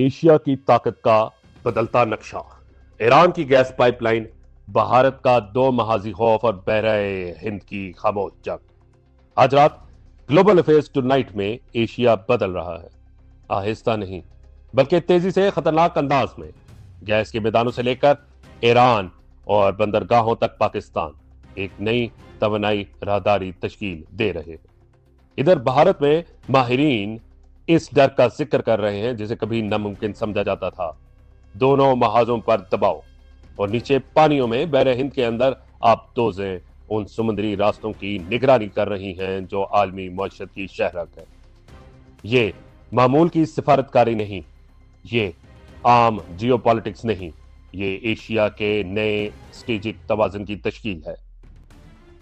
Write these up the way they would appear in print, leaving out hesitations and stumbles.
Asia کی طاقت کا بدلتا نقشہ، ایران کی گیس پائپ لائن، بھارت کا دو محاذی خوف اور بحرہ ہند کی خاموش جنگ۔ آج رات گلوبل افیئرز ٹو نائٹ میں ایشیا بدل رہا ہے، آہستہ نہیں بلکہ تیزی سے خطرناک انداز میں۔ گیس کے میدانوں سے لے کر ایران اور بندرگاہوں تک پاکستان ایک نئی توانائی راہداری تشکیل دے رہے ہیں۔ ادھر بھارت میں ماہرین اس ڈر کا ذکر کر رہے ہیں جسے کبھی ناممکن سمجھا جاتا تھا، دونوں محاذوں پر دباؤ، اور نیچے پانیوں میں بحر ہند کے اندر آبدوزیں ان سمندری راستوں کی نگرانی کر رہی ہیں جو عالمی معیشت کی شہرک ہے۔ یہ معمول کی سفارتکاری نہیں، یہ عام جیو پالیٹکس نہیں، یہ ایشیا کے نئے اسٹریٹجک توازن کی تشکیل ہے۔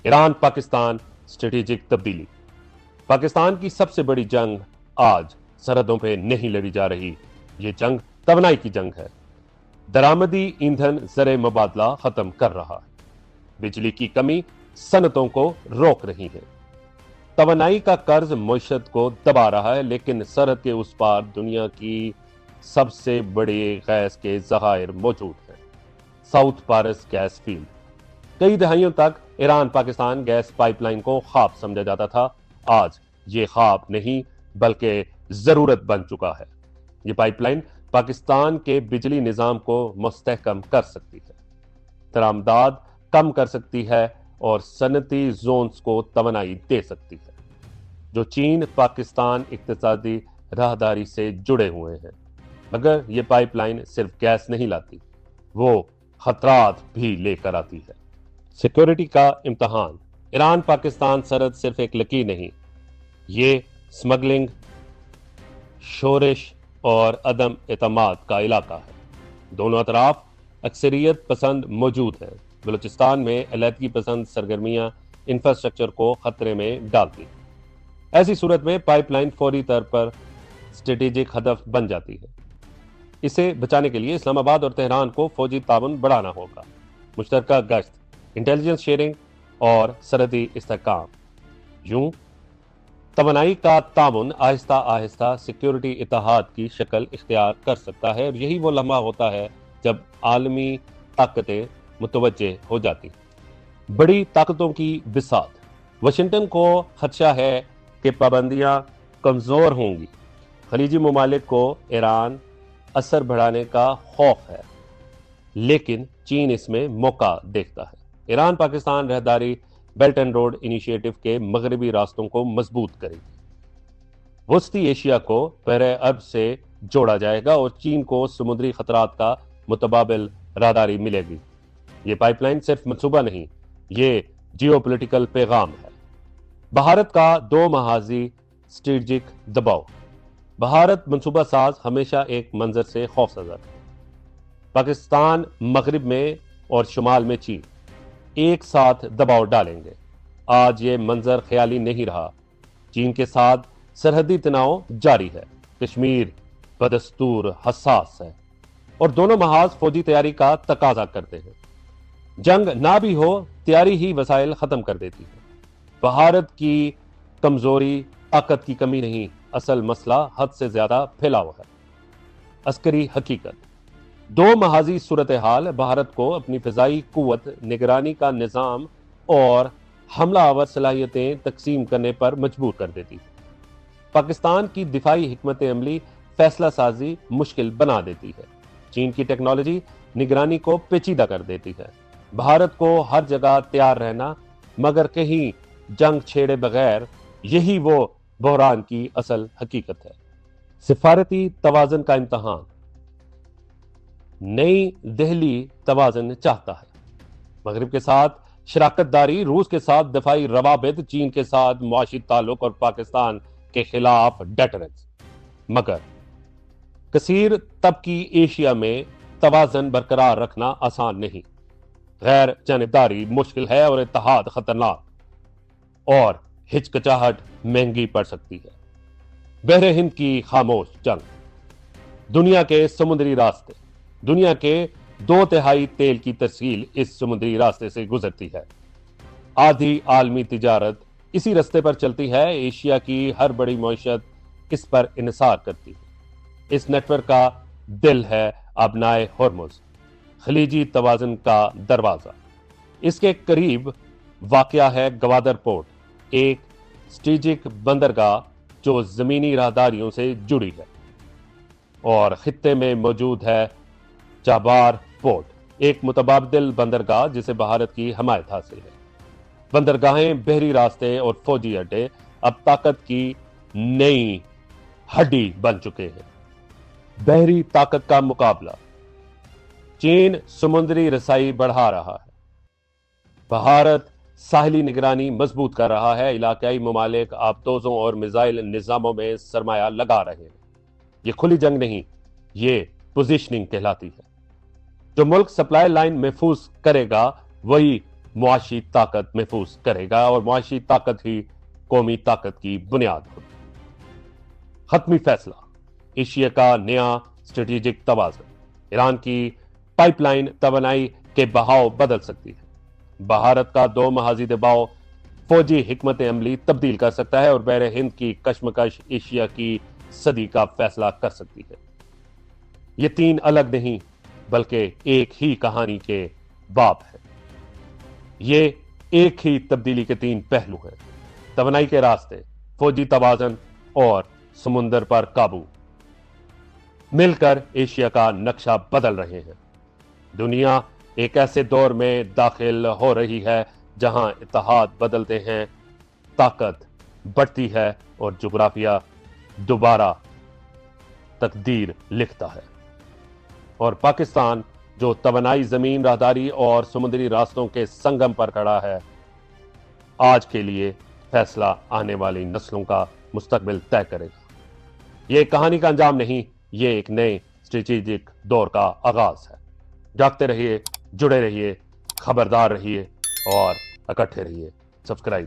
ایران پاکستان اسٹریٹجک تبدیلی۔ پاکستان کی سب سے بڑی جنگ آج سرحدوں پہ نہیں لڑی جا رہی، یہ جنگ توانائی کی جنگ ہے۔ درآمدی ایندھن زر مبادلہ ختم کر رہا ہے، بجلی کی کمی صنعتوں کو روک رہی ہے، توانائی کا قرض معیشت کو دبا رہا ہے، لیکن سرحد کے اس پار دنیا کی سب سے بڑے گیس کے ذخائر موجود ہیں۔ South Pars gas field. کئی دہائیوں تک Iran Pakistan gas pipeline کو خواب سمجھا جاتا تھا، آج یہ خواب نہیں بلکہ ضرورت بن چکا ہے۔ یہ پائپ لائن پاکستان کے بجلی نظام کو مستحکم کر سکتی ہے، درآمدات کم کر سکتی ہے اور صنعتی زونز کو توانائی دے سکتی ہے جو چین پاکستان اقتصادی راہداری سے جڑے ہوئے ہیں۔ مگر یہ پائپ لائن صرف گیس نہیں لاتی، وہ خطرات بھی لے کر آتی ہے۔ سیکیورٹی کا امتحان۔ ایران پاکستان سرحد صرف ایک لکیر نہیں، یہ سمگلنگ، شورش اور عدم اعتماد کا علاقہ ہے۔ دونوں اطراف اکثریت پسند موجود ہیں۔ بلوچستان میں علیحدگی پسند سرگرمیاں انفراسٹرکچر کو خطرے میں ڈالتی ہیں۔ ایسی صورت میں پائپ لائن فوری طور پر اسٹریٹجک ہدف بن جاتی ہے۔ اسے بچانے کے لیے اسلام آباد اور تہران کو فوجی تعاون بڑھانا ہوگا، مشترکہ گشت، انٹیلیجنس شیئرنگ اور سرحدی استحکام۔ یوں توانائی کا تعاون آہستہ آہستہ سیکیورٹی اتحاد کی شکل اختیار کر سکتا ہے، اور یہی وہ لمحہ ہوتا ہے جب عالمی طاقتیں متوجہ ہو جاتی ہیں۔ بڑی طاقتوں کی بساط۔ واشنگٹن کو خدشہ ہے کہ پابندیاں کمزور ہوں گی، خلیجی ممالک کو ایران اثر بڑھانے کا خوف ہے، لیکن چین اس میں موقع دیکھتا ہے۔ ایران پاکستان راہداری بیلٹ اینڈ روڈ انیشیٹو کے مغربی راستوں کو مضبوط کرے گی، وسطی ایشیا کو بحر عرب سے جوڑا جائے گا اور چین کو سمندری خطرات کا متبادل راہداری ملے گی۔ یہ پائپ لائن صرف منصوبہ نہیں، یہ جیو پولیٹیکل پیغام ہے۔ بھارت کا دو محاذی اسٹریٹجک دباؤ۔ بھارت منصوبہ ساز ہمیشہ ایک منظر سے خوفزدہ ہے۔ پاکستان مغرب میں اور شمال میں چین ایک ساتھ دباؤ ڈالیں گے۔ آج یہ منظر خیالی نہیں رہا، چین کے ساتھ سرحدی تناؤ جاری ہے، کشمیر بدستور حساس ہے، اور دونوں محاذ فوجی تیاری کا تقاضا کرتے ہیں۔ جنگ نہ بھی ہو، تیاری ہی وسائل ختم کر دیتی ہے۔ بھارت کی کمزوری طاقت کی کمی نہیں، اصل مسئلہ حد سے زیادہ پھیلا ہوا ہے۔ عسکری حقیقت۔ دو محاذی صورتحال بھارت کو اپنی فضائی قوت، نگرانی کا نظام اور حملہ آور صلاحیتیں تقسیم کرنے پر مجبور کر دیتی ہے۔ پاکستان کی دفاعی حکمت عملی فیصلہ سازی مشکل بنا دیتی ہے، چین کی ٹیکنالوجی نگرانی کو پیچیدہ کر دیتی ہے۔ بھارت کو ہر جگہ تیار رہنا مگر کہیں جنگ چھیڑے بغیر، یہی وہ بحران کی اصل حقیقت ہے۔ سفارتی توازن کا امتحان۔ نئی دہلی توازن چاہتا ہے، مغرب کے ساتھ شراکت داری، روس کے ساتھ دفاعی روابط، چین کے ساتھ معاشی تعلق اور پاکستان کے خلاف ڈیٹرنس۔ مگر کثیر طبقی ایشیا میں توازن برقرار رکھنا آسان نہیں، غیر جانبداری مشکل ہے اور اتحاد خطرناک، اور ہچکچاہٹ مہنگی پڑ سکتی ہے۔ بحر ہند کی خاموش جنگ۔ دنیا کے سمندری راستے۔ دنیا کے 2/3 تیل کی ترسیل اس سمندری راستے سے گزرتی ہے۔ آدھی عالمی تجارت اسی راستے پر چلتی ہے، ایشیا کی ہر بڑی معیشت اس پر انحصار کرتی ہے۔ اس نیٹ ورک کا دل ہے ابنائے ہرمز، خلیجی توازن کا دروازہ۔ اس کے قریب واقع ہے گوادر پورٹ، ایک اسٹریٹجک بندرگاہ جو زمینی راہداریوں سے جڑی ہے، اور خطے میں موجود ہے چابہار پورٹ، ایک متبادل بندرگاہ جسے بھارت کی حمایت حاصل ہے۔ بندرگاہیں، بحری راستے اور فوجی اڈے اب طاقت کی نئی ہڈی بن چکے ہیں۔ بحری طاقت کا مقابلہ، چین سمندری رسائی بڑھا رہا ہے، بھارت ساحلی نگرانی مضبوط کر رہا ہے، علاقائی ممالک آبدوزوں اور میزائل نظاموں میں سرمایہ لگا رہے ہیں۔ یہ کھلی جنگ نہیں، یہ پوزیشننگ کہلاتی ہے۔ جو ملک سپلائی لائن محفوظ کرے گا وہی معاشی طاقت محفوظ کرے گا، اور معاشی طاقت ہی قومی طاقت کی بنیاد ہوگی۔ حتمی فیصلہ، ایشیا کا نیا اسٹریٹجک توازن۔ ایران کی پائپ لائن توانائی کے بہاؤ بدل سکتی ہے، بھارت کا دو محاذی دباؤ فوجی حکمت عملی تبدیل کر سکتا ہے، اور بحر ہند کی کشمکش ایشیا کی صدی کا فیصلہ کر سکتی ہے۔ یہ تین الگ نہیں بلکہ ایک ہی کہانی کے باب ہیں۔ یہ ایک ہی تبدیلی کے تین پہلو ہیں: توانائی کے راستے، فوجی توازن اور سمندر پر قابو۔ مل کر ایشیا کا نقشہ بدل رہے ہیں۔ دنیا ایک ایسے دور میں داخل ہو رہی ہے جہاں اتحاد بدلتے ہیں، طاقت بڑھتی ہے، اور جغرافیہ دوبارہ تقدیر لکھتا ہے۔ اور پاکستان جو توانائی، زمین، راہداری اور سمندری راستوں کے سنگم پر کھڑا ہے، آج کے لیے فیصلہ آنے والی نسلوں کا مستقبل طے کرے گا۔ یہ ایک کہانی کا انجام نہیں، یہ ایک نئے اسٹریٹجک دور کا آغاز ہے۔ جاگتے رہیے، جڑے رہیے، خبردار رہیے اور اکٹھے رہیے۔ سبسکرائب